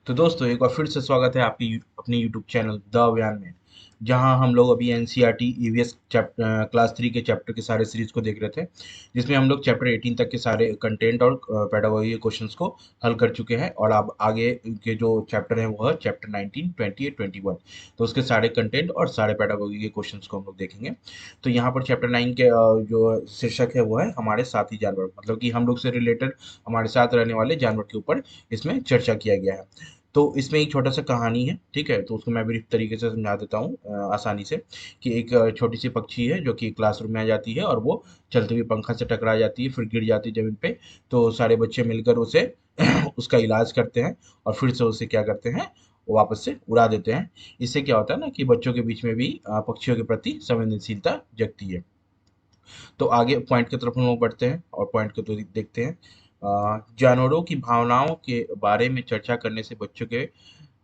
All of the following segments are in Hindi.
तो दोस्तों एक बार फिर से स्वागत है आपकी अपने यूट्यूब चैनल द अव्यान में। जहां हम लोग अभी एनसीईआरटी ईवीएस चैप्टर क्लास 3 के चैप्टर के सारे सीरीज को देख रहे थे, जिसमें हम लोग चैप्टर 18 तक के सारे कंटेंट और पेडागोजी के क्वेश्चंस को हल कर चुके हैं। और अब आगे के जो चैप्टर हैं वो है चैप्टर 19, 20 और 21। तो उसके सारे कंटेंट और सारे पेडागोजी के क्वेश्चंस को हम लोग देखेंगे। तो यहाँ पर चैप्टर 9 के जो शीर्षक है वो है हमारे साथी जानवर, मतलब कि हम लोग से रिलेटेड हमारे साथ रहने वाले जानवर के ऊपर इसमें चर्चा किया गया है। तो इसमें एक छोटा सा कहानी है, ठीक है। तो उसको मैं ब्रीफ तरीके से समझा देता हूँ आसानी से। कि एक छोटी सी पक्षी है जो कि क्लासरूम में आ जाती है और वो चलते हुए पंखा से टकरा जाती है, फिर गिर जाती है जमीन पे। तो सारे बच्चे मिलकर उसे उसका इलाज करते हैं और फिर से उसे क्या करते हैं, वो वापस से उड़ा देते हैं। इससे क्या होता है ना कि बच्चों के बीच में भी पक्षियों के प्रति संवेदनशीलता जगती है। तो आगे पॉइंट की तरफ हम लोग बढ़ते हैं और पॉइंट को तो देखते हैं। जानवरों की भावनाओं के बारे में चर्चा करने से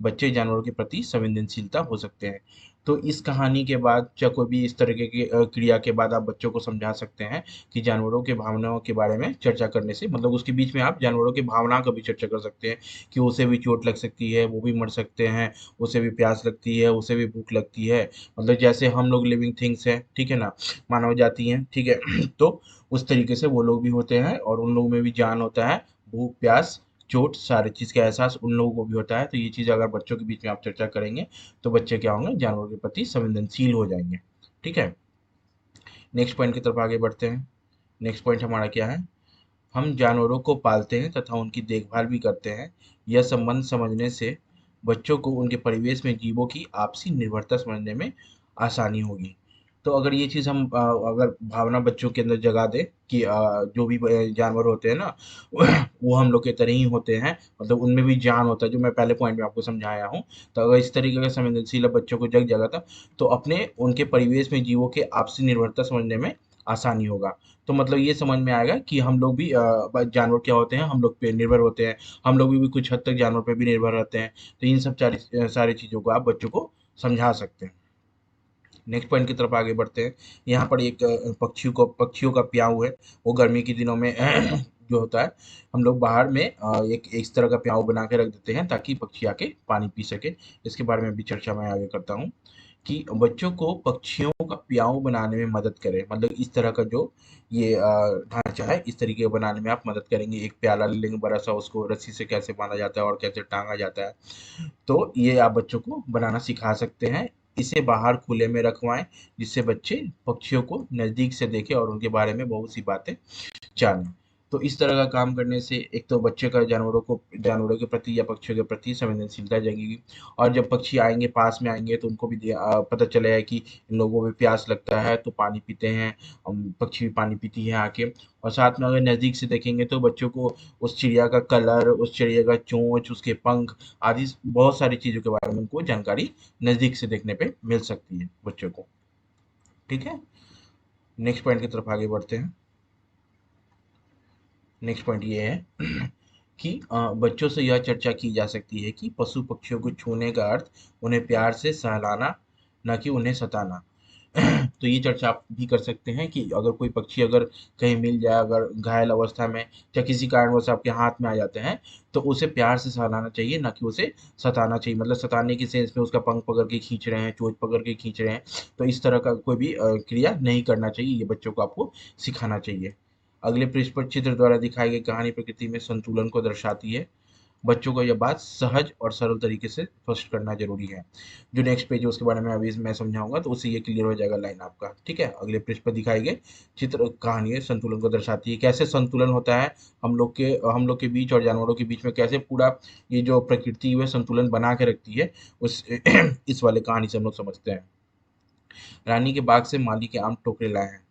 बच्चे जानवरों के प्रति संवेदनशीलता हो सकते हैं। तो इस कहानी के बाद या कोई भी इस तरीके की क्रिया के बाद आप बच्चों को समझा सकते हैं कि जानवरों के भावनाओं के बारे में चर्चा करने से, मतलब उसके बीच में आप जानवरों की भावना का भी चर्चा कर सकते हैं कि उसे भी चोट लग सकती है, वो भी मर सकते हैं, उसे भी प्यास लगती है, उसे भी भूख लगती है। मतलब जैसे हम लोग लिविंग थिंग्स हैं, ठीक है ना, मानव जाति हैं, ठीक है। तो उस तरीके से वो लोग भी होते हैं और उन लोगों में भी जान होता है। भूख, प्यास, चोट, सारी चीज़ का एहसास उन लोगों को भी होता है। तो ये चीज़ अगर बच्चों के बीच में आप चर्चा करेंगे तो बच्चे क्या होंगे, जानवरों के प्रति संवेदनशील हो जाएंगे। ठीक है। नेक्स्ट पॉइंट की तरफ आगे बढ़ते हैं। नेक्स्ट पॉइंट हमारा क्या है, हम जानवरों को पालते हैं तथा उनकी देखभाल भी करते हैं। यह संबंध समझने से बच्चों को उनके परिवेश में जीवों की आपसी निर्भरता समझने में आसानी होगी। तो अगर ये चीज़ हम अगर भावना बच्चों के अंदर जगा दे कि जो भी जानवर होते हैं ना वो हम लोग के तरह ही होते हैं, मतलब उनमें भी जान होता है, जो मैं पहले पॉइंट में आपको समझाया हूँ। तो अगर इस तरीके का संवेदनशील बच्चों को जग जाता तो अपने उनके परिवेश में जीवों के आपसी निर्भरता समझने में आसानी होगा। तो मतलब ये समझ में आएगा कि हम लोग भी जानवर क्या होते हैं, हम लोग पे निर्भर होते हैं। हम लोग भी कुछ हद तक जानवर पे भी निर्भर रहते हैं। तो इन सब सारी चीज़ों को आप बच्चों को समझा सकते हैं। नेक्स्ट पॉइंट की तरफ आगे बढ़ते हैं। यहाँ पर एक पक्षियों का प्याऊ है। वो गर्मी के दिनों में जो होता है, हम लोग बाहर में एक इस तरह का प्याऊ बना के रख देते हैं ताकि पक्षी आके पानी पी सके। इसके बारे में भी चर्चा मैं आगे करता हूँ कि बच्चों को पक्षियों का प्याऊ बनाने में मदद करें। मतलब इस तरह का जो ये ढांचा है, इस तरीके का बनाने में आप मदद करेंगे। एक प्याला ले लेंगे बड़ा सा, उसको रस्सी से कैसे बांधा जाता है और कैसे टांगा जाता है, तो ये आप बच्चों को बनाना सिखा सकते हैं। इसे बाहर खुले में रखवाएं जिससे बच्चे पक्षियों को नज़दीक से देखें और उनके बारे में बहुत सी बातें जानें। तो इस तरह का काम करने से एक तो बच्चे का जानवरों के प्रति या पक्षियों के प्रति संवेदनशीलता जगेगी। और जब पक्षी आएंगे, पास में आएंगे, तो उनको भी पता चलेगा कि इन लोगों को भी प्यास लगता है तो पानी पीते हैं। पक्षी भी पानी पीती है आके। और साथ में अगर नज़दीक से देखेंगे तो बच्चों को उस चिड़िया का कलर, उस चिड़िया का चोंच, उसके पंख आदि बहुत सारी चीज़ों के बारे में उनको जानकारी नज़दीक से देखने पे मिल सकती है बच्चों को। ठीक है। नेक्स्ट पॉइंट की तरफ आगे बढ़ते हैं। नेक्स्ट पॉइंट ये है कि बच्चों से यह चर्चा की जा सकती है कि पशु पक्षियों को छूने का अर्थ उन्हें प्यार से सहलाना, न कि उन्हें सताना। तो ये चर्चा आप भी कर सकते हैं कि अगर कोई पक्षी अगर कहीं मिल जाए, अगर घायल अवस्था में या किसी कारणवश आपके हाथ में आ जाते हैं, तो उसे प्यार से सहलाना चाहिए, ना कि उसे सताना चाहिए। मतलब सताने की सेंस में उसका पंख पकड़ के खींच रहे हैं, चोंच पकड़ के खींच रहे हैं, तो इस तरह का कोई भी क्रिया नहीं करना चाहिए। ये बच्चों को आपको सिखाना चाहिए। अगले पृष्ठ पर चित्र द्वारा दिखाई गई कहानी प्रकृति में संतुलन को दर्शाती है। बच्चों को यह बात सहज और सरल तरीके से स्पष्ट करना जरूरी है। जो नेक्स्ट पेज है उसके बारे में अभी मैं समझाऊंगा, तो उससे ये क्लियर हो जाएगा लाइन आपका। ठीक है। अगले पृष्ठ पर दिखाई गए चित्र कहानी है संतुलन को दर्शाती है। कैसे संतुलन होता है हम लोग के बीच और जानवरों के बीच में, कैसे पूरा ये जो प्रकृति है संतुलन बना के रखती है, उस इस वाले कहानी से हम लोग समझते हैं। रानी के बाग से माली के आम टोकरे लाए हैं।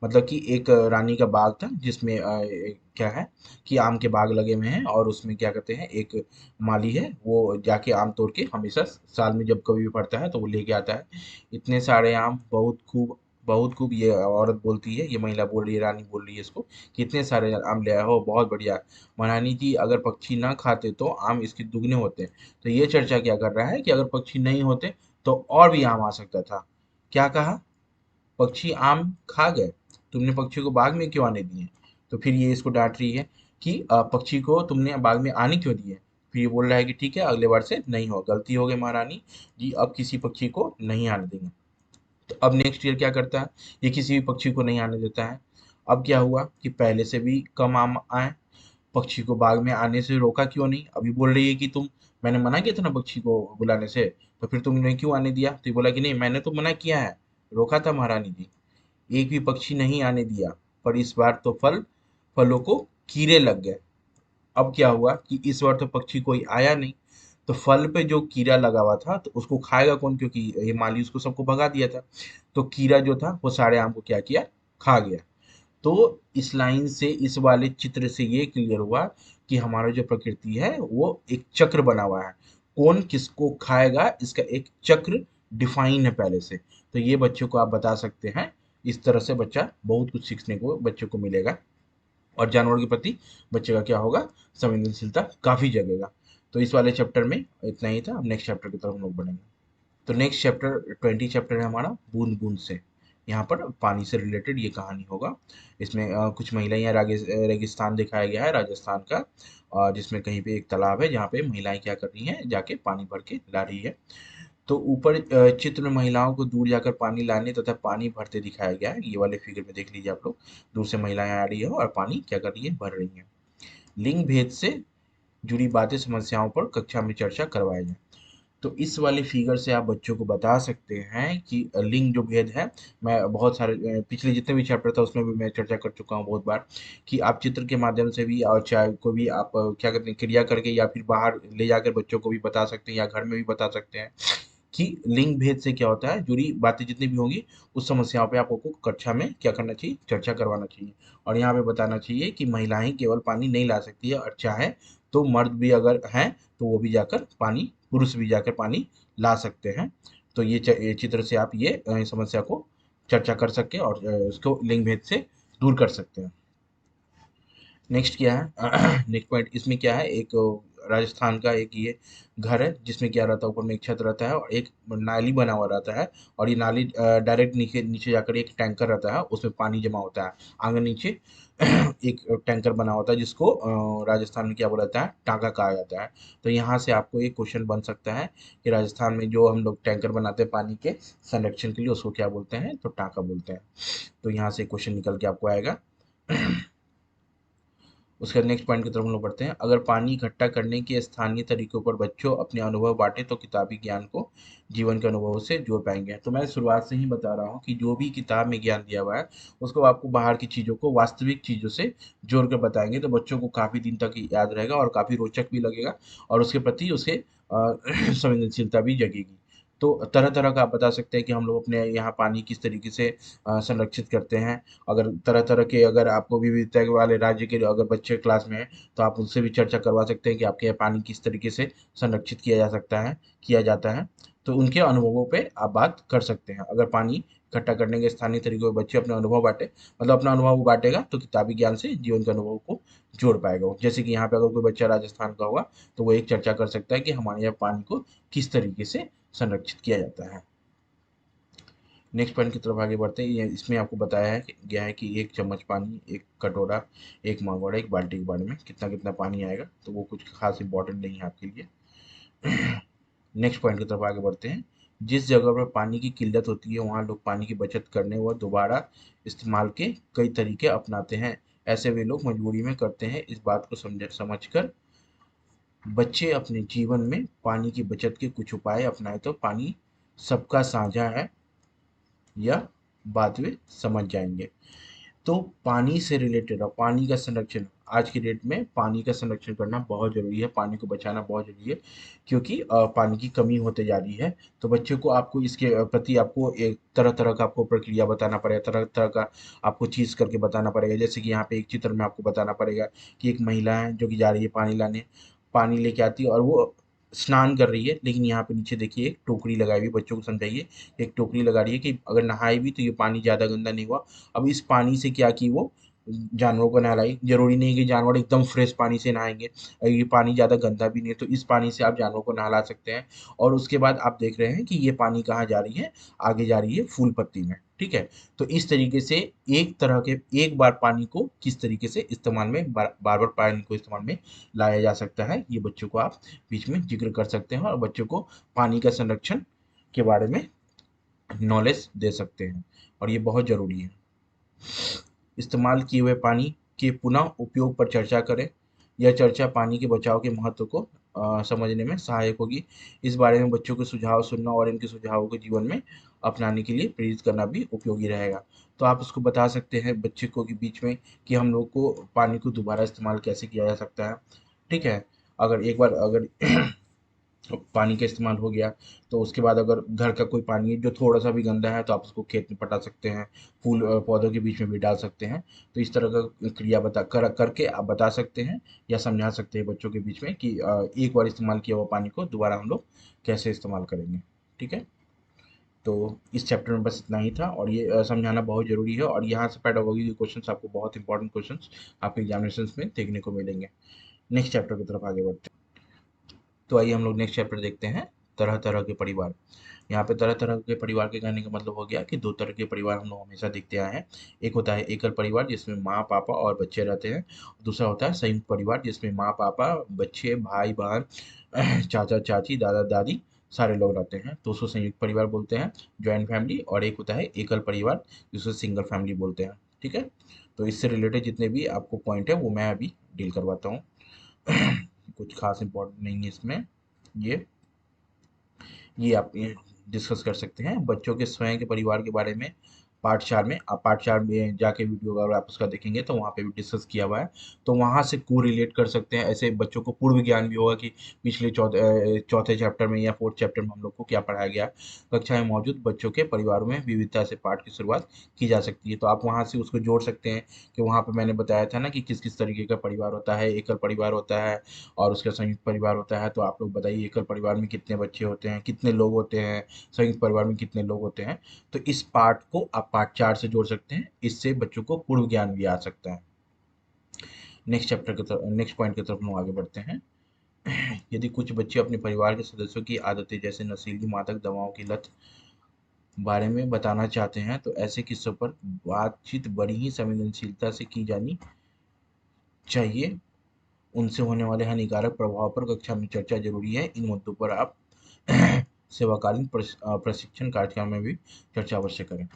मतलब कि एक रानी का बाग था जिसमें क्या है कि आम के बाग लगे हुए हैं और उसमें क्या कहते हैं, एक माली है वो जाके आम तोड़ के हमेशा साल में जब कभी भी पड़ता है तो वो लेके आता है। इतने सारे आम, बहुत खूब, ये औरत बोलती है, ये महिला बोल रही है, रानी बोल रही है इसको कि इतने सारे आम ले आए हो, बहुत बढ़िया। महारानी जी, अगर पक्षी ना खाते तो आम इसके दुगने होते। तो ये चर्चा क्या कर रहा है कि अगर पक्षी नहीं होते तो और भी आम आ सकता था। क्या कहा, पक्षी आम खा गए, तुमने पक्षी को बाग में क्यों आने दिए। तो फिर ये इसको डांट रही है कि पक्षी को तुमने बाग में आने क्यों दिए। फिर ये बोल रहा है कि ठीक है अगले बार से नहीं हो, गलती हो गई महारानी जी, अब किसी पक्षी को नहीं आने देंगे। तो अब नेक्स्ट ईयर क्या करता है, ये किसी भी पक्षी को नहीं आने देता है। अब क्या हुआ कि पहले से भी कम आम आए, पक्षी को बाग में आने से रोका क्यों नहीं? अभी बोल रही है कि तुम, मैंने मना किया था ना पक्षी को बुलाने से, तो फिर तुमने क्यों आने दिया? तो ये बोला कि नहीं मैंने तो मना किया है, रोका था महारानी जी, एक भी पक्षी नहीं आने दिया, पर इस बार तो फलों को कीड़े लग गए। अब क्या हुआ कि इस बार तो पक्षी कोई आया नहीं, तो फल पे जो कीड़ा लगा हुआ था तो उसको खाएगा कौन, क्योंकि ये माली उसको सबको भगा दिया था। तो कीड़ा जो था वो सारे आम को क्या किया, खा गया। तो इस लाइन से, इस वाले चित्र से ये क्लियर हुआ कि हमारा जो प्रकृति है वो एक चक्र बना हुआ है, कौन किसको खाएगा इसका एक चक्र डिफाइन है पहले से। तो ये बच्चों को आप बता सकते हैं, इस तरह से बच्चा बहुत कुछ सीखने को बच्चों को मिलेगा, और जानवरों के प्रति बच्चे का क्या होगा, संवेदनशीलता काफी जगेगा। तो इस वाले चैप्टर में इतना ही था, अब नेक्स्ट चैप्टर की तरफ हम लोग बढ़ेंगे। तो नेक्स्ट चैप्टर 20 चैप्टर है हमारा बूंद बूंद से। यहाँ पर पानी से रिलेटेड ये कहानी होगा। इसमें कुछ महिलाएं, यहाँ रेगिस्तान दिखाया गया है राजस्थान का, और जिसमें कहीं पे एक तालाब है जहाँ पे महिलाएं क्या कर रही हैं, जाके पानी भर के ला रही है। तो ऊपर चित्र में महिलाओं को दूर जाकर पानी लाने तथा पानी भरते दिखाया गया है, ये वाले फिगर में देख लीजिए आप लोग, दूर से महिलाएं आ रही है और पानी क्या कर रही है, भर रही है। लिंग भेद से जुड़ी बातें समस्याओं पर कक्षा में चर्चा करवाया जाए। तो इस वाले फिगर से आप बच्चों को बता सकते हैं कि लिंग जो भेद है, मैं बहुत सारे पिछले जितने भी चैप्टर था उसमें भी मैं चर्चा कर चुका हूँ बहुत बार, कि आप चित्र के माध्यम से भी, और चाहे को भी आप क्या कहते हैं क्रिया करके, या फिर बाहर ले जाकर बच्चों को भी बता सकते हैं, या घर में भी बता सकते हैं कि लिंग भेद से क्या होता है, जुड़ी बातें जितनी भी होंगी उस समस्याओं पे आपको कक्षा में क्या करना चाहिए, चर्चा करवाना चाहिए। और यहाँ पे बताना चाहिए कि महिलाएं केवल पानी नहीं ला सकती है, और चाहे तो मर्द भी अगर हैं तो वो भी जाकर पानी, पुरुष भी जाकर पानी ला सकते हैं। तो ये चित्र से आप ये समस्या को चर्चा कर सकते हैं, और उसको लिंग भेद से दूर कर सकते हैं। नेक्स्ट क्या है नेक्स्ट पॉइंट इसमें क्या है, एक राजस्थान का एक ये घर है जिसमें क्या रहता है, ऊपर में एक छत रहता है और एक नाली बना हुआ रहता है, और ये नाली डायरेक्ट नीचे नीचे जाकर एक टैंकर रहता है, उसमें पानी जमा होता है आगे नीचे एक टैंकर बना होता है जिसको राजस्थान में क्या बोला जाता है, टाँका कहा जाता है। तो यहाँ से आपको एक क्वेश्चन बन सकता है कि राजस्थान में जो हम लोग टैंकर बनाते हैं पानी के संरक्षण के लिए, उसको क्या बोलते हैं, तो टाँका बोलते हैं। तो यहाँ से क्वेश्चन निकल के आपको आएगा उसके नेक्स्ट पॉइंट की तरफ हम लोग बढ़ते हैं। अगर पानी इकट्ठा करने के स्थानीय तरीकों पर बच्चों अपने अनुभव बांटे तो किताबी ज्ञान को जीवन के अनुभव से जोड़ पाएंगे। तो मैं शुरुआत से ही बता रहा हूँ कि जो भी किताब में ज्ञान दिया हुआ है उसको आपको बाहर की चीज़ों को वास्तविक चीज़ों से जोड़ कर बताएंगे, तो बच्चों को काफ़ी दिन तक याद रहेगा और काफ़ी रोचक भी लगेगा, और उसके प्रति उसे संवेदनशीलता भी जगेगी। तो तरह तरह का आप बता सकते हैं कि हम लोग अपने यहाँ पानी किस तरीके से संरक्षित करते हैं। अगर तरह तरह के, अगर आपको विविधता वाले राज्य के अगर बच्चे क्लास में हैं तो आप उनसे भी चर्चा करवा सकते हैं कि आपके यहाँ पानी किस तरीके से संरक्षित किया जा सकता है, किया जाता है। तो उनके अनुभवों पे आप बात कर सकते हैं। अगर पानी इकट्ठा करने के स्थानीय तरीकों पे बच्चे अपने अनुभव बांटे, मतलब अपना अनुभव बांटेगा, तो किताबी ज्ञान से जीवन के अनुभव को जोड़ पाएगा वो। जैसे कि यहाँ पे अगर कोई बच्चा राजस्थान का होगा तो वो एक चर्चा कर सकता है कि हमारे यहाँ पानी को किस तरीके से संरक्षित किया जाता है। नेक्स्ट पॉइंट की तरफ आगे बढ़ते हैं। ये इसमें आपको बताया है गया है कि एक चम्मच पानी, एक कटोरा, एक मग, एक बाल्टी के बारे में कितना कितना पानी आएगा, तो वो कुछ खास इंपॉर्टेंट नहीं है आपके लिए। नेक्स्ट पॉइंट की तरफ आगे बढ़ते हैं। जिस जगह पर पानी की किल्लत होती है वहाँ लोग पानी की बचत करने व दोबारा इस्तेमाल के कई तरीके अपनाते हैं। ऐसे वे लोग मजबूरी में करते हैं। इस बात को समझकर बच्चे अपने जीवन में पानी की बचत के कुछ उपाय अपनाएं तो पानी सबका साझा है, यह बात वे समझ जाएंगे। तो पानी से रिलेटेड और पानी का संरक्षण, आज की डेट में पानी का संरक्षण करना बहुत ज़रूरी है, पानी को बचाना बहुत ज़रूरी है, क्योंकि पानी की कमी होते जा रही है। तो बच्चों को आपको इसके प्रति आपको एक तरह तरह का आपको प्रक्रिया बताना पड़ेगा, तरह तरह का आपको चीज़ करके बताना पड़ेगा। जैसे कि यहाँ पे एक चित्र में आपको बताना पड़ेगा कि एक महिला है जो कि जा रही है पानी लाने, पानी लेके आती है और वो स्नान कर रही है, लेकिन यहाँ पे नीचे देखिए एक टोकरी लगाई हुई है। बच्चों को समझाइए, एक टोकरी लगा रही है कि अगर नहाए भी तो ये पानी ज़्यादा गंदा नहीं हुआ। अब इस पानी से क्या की वो जानवरों को नहलाई, जरूरी नहीं कि जानवर एकदम फ्रेश पानी से नहाएंगे, ये पानी ज़्यादा गंदा भी नहीं है, तो इस पानी से आप जानवरों को नहला सकते हैं। और उसके बाद आप देख रहे हैं कि ये पानी कहाँ जा रही है, आगे जा रही है फूल पत्ती में। ठीक है। तो इस तरीके से एक तरह के एक बार पानी को किस तरीके से इस्तेमाल में बार बार पानी को इस्तेमाल में लाया जा सकता है, ये बच्चों को आप बीच में जिक्र कर सकते हैं और बच्चों को पानी का संरक्षण के बारे में नॉलेज दे सकते हैं और ये बहुत ज़रूरी है। इस्तेमाल किए हुए पानी के पुनः उपयोग पर चर्चा करें। यह चर्चा पानी के बचाव के महत्व को समझने में सहायक होगी। इस बारे में बच्चों के सुझाव सुनना और इनके सुझावों को जीवन में अपनाने के लिए प्रेरित करना भी उपयोगी रहेगा। तो आप उसको बता सकते हैं बच्चे को के बीच में कि हम लोग को पानी को दोबारा इस्तेमाल कैसे किया जा सकता है। ठीक है। अगर एक बार अगर पानी का इस्तेमाल हो गया तो उसके बाद अगर घर का कोई पानी है जो थोड़ा सा भी गंदा है तो आप उसको खेत में पटा सकते हैं, फूल पौधों के बीच में भी डाल सकते हैं। तो इस तरह का क्रिया करके आप बता सकते हैं या समझा सकते हैं बच्चों के बीच में कि एक बार इस्तेमाल किया हुआ पानी को दोबारा हम लोग कैसे इस्तेमाल करेंगे। ठीक है। तो इस चैप्टर में बस इतना ही था और ये समझाना बहुत ज़रूरी है और यहाँ से पेडागोजी के क्वेश्चंस आपको बहुत इंपॉर्टेंट क्वेश्चंस आपके एग्जामिनेशंस में देखने को मिलेंगे। नेक्स्ट चैप्टर की तरफ आगे बढ़ते हैं। तो आइए हम लोग नेक्स्ट चैप्टर देखते हैं, तरह तरह के परिवार। यहाँ पे तरह तरह के परिवार के कहने का मतलब हो गया कि दो तरह के परिवार हम लोग हमेशा देखते आए हैं। एक होता है एकल परिवार जिसमें माँ पापा और बच्चे रहते हैं। दूसरा होता है संयुक्त परिवार जिसमें माँ पापा, बच्चे, भाई बहन, चाचा चाची, दादा दादी सारे लोग रहते हैं, तो उसको संयुक्त परिवार बोलते हैं, जॉइंट फैमिली। और एक होता है एकल परिवार जिसको सिंगल फैमिली बोलते हैं। ठीक है। तो इससे रिलेटेड जितने भी आपको पॉइंट है वो मैं अभी डील करवाता हूँ। कुछ खास इम्पोर्टेंट नहीं है इसमें। ये ये आप डिस्कस कर सकते हैं बच्चों के स्वयं के परिवार के बारे में। पार्ट 4 में आप पार्ट 4 में जाके वीडियो अगर आप उसका देखेंगे तो वहाँ पे भी डिस्कस किया हुआ है। तो वहाँ से को रिलेट कर सकते हैं, ऐसे बच्चों को पूर्व ज्ञान भी होगा कि पिछले चौथे चैप्टर में या फोर्थ चैप्टर में हम लोग को क्या पढ़ाया गया। कक्षा में मौजूद बच्चों के परिवारों में विविधता से पाठ की शुरुआत की जा सकती है। तो आप वहाँ से उसको जोड़ सकते हैं कि वहाँ पे मैंने बताया था ना कि किस किस तरीके का परिवार होता है, एकल परिवार होता है और उसका संयुक्त परिवार होता है। तो आप लोग बताइए एकल परिवार में कितने बच्चे होते हैं, कितने लोग होते हैं, संयुक्त परिवार में कितने लोग होते हैं। तो इस पार्ट को आप पार्ट 4 से जोड़ सकते हैं, इससे बच्चों को पूर्व ज्ञान भी आ सकता है। नेक्स्ट पॉइंट की तरफ हम आगे बढ़ते हैं। यदि कुछ बच्चे अपने परिवार के सदस्यों की आदतें जैसे नशीली मादक दवाओं की लत बारे में बताना चाहते हैं तो ऐसे किस्सों पर बातचीत बड़ी ही संवेदनशीलता से की जानी चाहिए। उनसे होने वाले हानिकारक प्रभाव पर कक्षा में चर्चा जरूरी है। इन मुद्दों पर आप सेवाकालीन प्रशिक्षण कार्यक्रम में भी चर्चा अवश्य करें।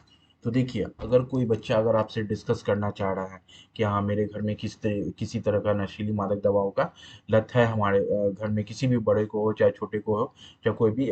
तो देखिए अगर कोई बच्चा अगर आपसे डिस्कस करना चाह रहा है कि हाँ मेरे घर में किसी तरह का नशीली मादक दवाओं का लत है, हमारे घर में किसी भी बड़े को हो चाहे छोटे को हो, चाहे कोई भी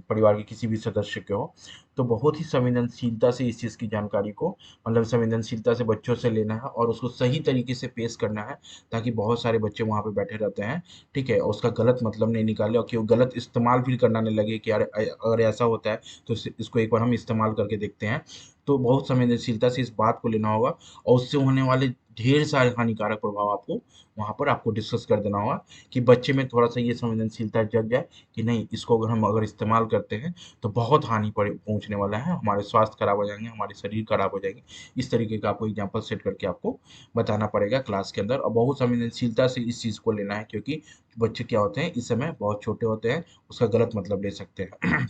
परिवार के किसी भी सदस्य के हो, तो बहुत ही संवेदनशीलता से इस चीज़ की जानकारी को मतलब संवेदनशीलता से बच्चों से लेना है और उसको सही तरीके से पेश करना है, ताकि बहुत सारे बच्चे वहाँ पे बैठे रहते हैं। ठीक है। और उसका गलत मतलब नहीं निकाले और कि वो गलत इस्तेमाल फिर करना नहीं लगे कि यार अगर ऐसा होता है तो इसको एक बार हम इस्तेमाल करके देखते हैं। तो बहुत संवेदनशीलता से इस बात को लेना होगा और उससे होने वाले ढेर सारे हानिकारक प्रभाव आपको वहाँ पर आपको डिस्कस कर देना होगा कि बच्चे में थोड़ा सा ये संवेदनशीलता जग जाए कि नहीं इसको अगर हम अगर इस्तेमाल करते हैं तो बहुत हानि पहुँचने वाला है, हमारे स्वास्थ्य खराब हो जाएंगे, हमारे शरीर खराब हो जाएंगे। इस तरीके का आपको एग्जाम्पल सेट करके आपको बताना पड़ेगा क्लास के अंदर और बहुत संवेदनशीलता से इस चीज़ को लेना है, क्योंकि बच्चे क्या होते हैं इस समय बहुत छोटे होते हैं, उसका गलत मतलब ले सकते हैं।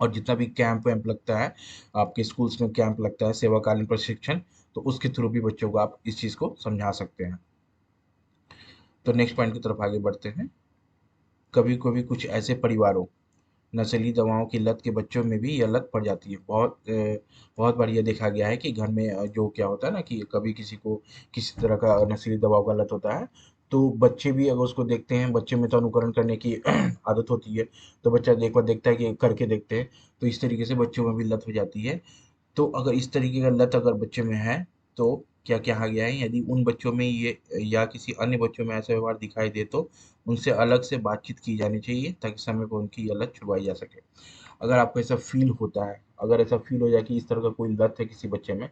और जितना भी कैंप वैम्प लगता है आपके स्कूल्स में, कैंप लगता है सेवाकालीन प्रशिक्षण, तो उसके थ्रू भी बच्चों को आप इस चीज़ को समझा सकते हैं। तो नेक्स्ट पॉइंट की तरफ आगे बढ़ते हैं। कभी कभी कुछ ऐसे परिवारों नशीली दवाओं की लत के बच्चों में भी यह लत पड़ जाती है। बहुत बार ये देखा गया है कि घर में जो क्या होता है ना कि कभी किसी को किसी तरह का नशीली दवाओं का लत होता है, तो बच्चे भी अगर उसको देखते हैं, बच्चे में तो अनुकरण करने की आदत होती है, तो बच्चा एक बार देखता है कि करके देखते हैं, तो इस तरीके से बच्चों में भी लत हो जाती है। तो अगर इस तरीके का लत अगर बच्चे में है तो क्या कहा गया है, यदि उन बच्चों में ये या किसी अन्य बच्चों में ऐसा व्यवहार दिखाई दे तो उनसे अलग से बातचीत की जानी चाहिए ताकि समय पर उनकी ये लत छुड़वाई जा सके। अगर आपको ऐसा फील होता है, अगर ऐसा फील हो जाए कि इस तरह का कोई लत है किसी बच्चे में,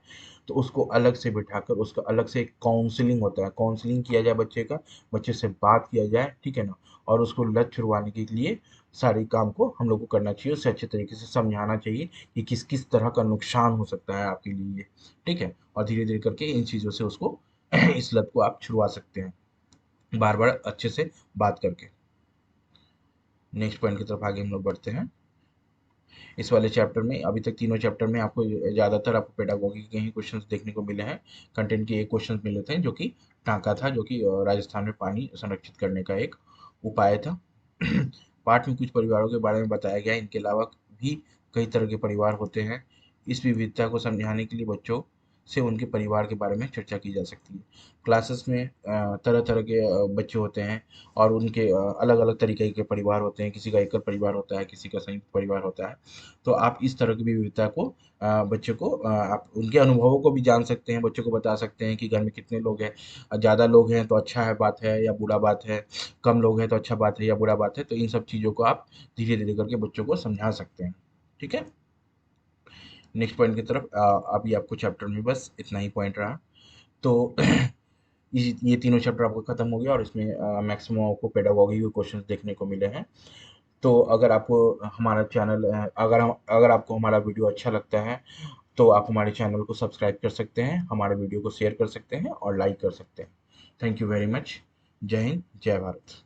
तो उसको अलग से बिठाकर उसका अलग से एक काउंसलिंग होता है, काउंसलिंग किया जाए बच्चे का, बच्चे से बात किया जाए, ठीक है ना। और उसको लत छुड़वाने के लिए सारे काम को हम लोग को करना चाहिए, उसे अच्छे तरीके से समझाना चाहिए कि किस किस तरह का नुकसान हो सकता है आपके लिए। ठीक है। और धीरे धीरे करके इन चीज़ों से उसको इस लत को आप छुड़वा सकते हैं, बार बार अच्छे से बात करके। नेक्स्ट पॉइंट की तरफ आगे हम लोग बढ़ते हैं। इस वाले चैप्टर में अभी तक तीनों चैप्टर में आपको ज़्यादातर आपको पेडागोगी के ही क्वेश्चंस देखने को मिले हैं। कंटेंट के एक क्वेश्चंस मिले थे जो कि टाँका था, जो कि राजस्थान में पानी संरक्षित करने का एक उपाय था। पाठ में कुछ परिवारों के बारे में बताया गया है। इनके अलावा भी कई तरह के परिवार होते हैं। इस विविधता को समझाने के लिए बच्चों से उनके परिवार के बारे में चर्चा की जा सकती है। क्लासेस में तरह-तरह के बच्चे होते हैं और उनके अलग-अलग तरीके के परिवार होते हैं। किसी का एकल परिवार होता है, किसी का संयुक्त परिवार होता है। तो आप इस तरह की विविधता को बच्चों को आप उनके अनुभवों को भी जान सकते हैं, बच्चों को बता सकते हैं कि घर में कितने लोग हैं। ज़्यादा लोग हैं तो अच्छा है बात है या बुरा बात है, कम लोग हैं तो अच्छा बात है या बुरा बात है। तो इन सब चीज़ों को आप धीरे-धीरे करके बच्चों को समझा सकते हैं। ठीक है? नेक्स्ट पॉइंट की तरफ अभी आपको चैप्टर में बस इतना ही पॉइंट रहा। तो ये तीनों चैप्टर आपका खत्म हो गया और इसमें मैक्सिमम आपको पेडागोगी के क्वेश्चंस देखने को मिले हैं। तो अगर आपको हमारा चैनल अगर आपको हमारा वीडियो अच्छा लगता है तो आप हमारे चैनल को सब्सक्राइब कर सकते हैं, हमारे वीडियो को शेयर कर सकते हैं और लाइक कर सकते हैं। Thank you very much. जय हिंद, जय भारत।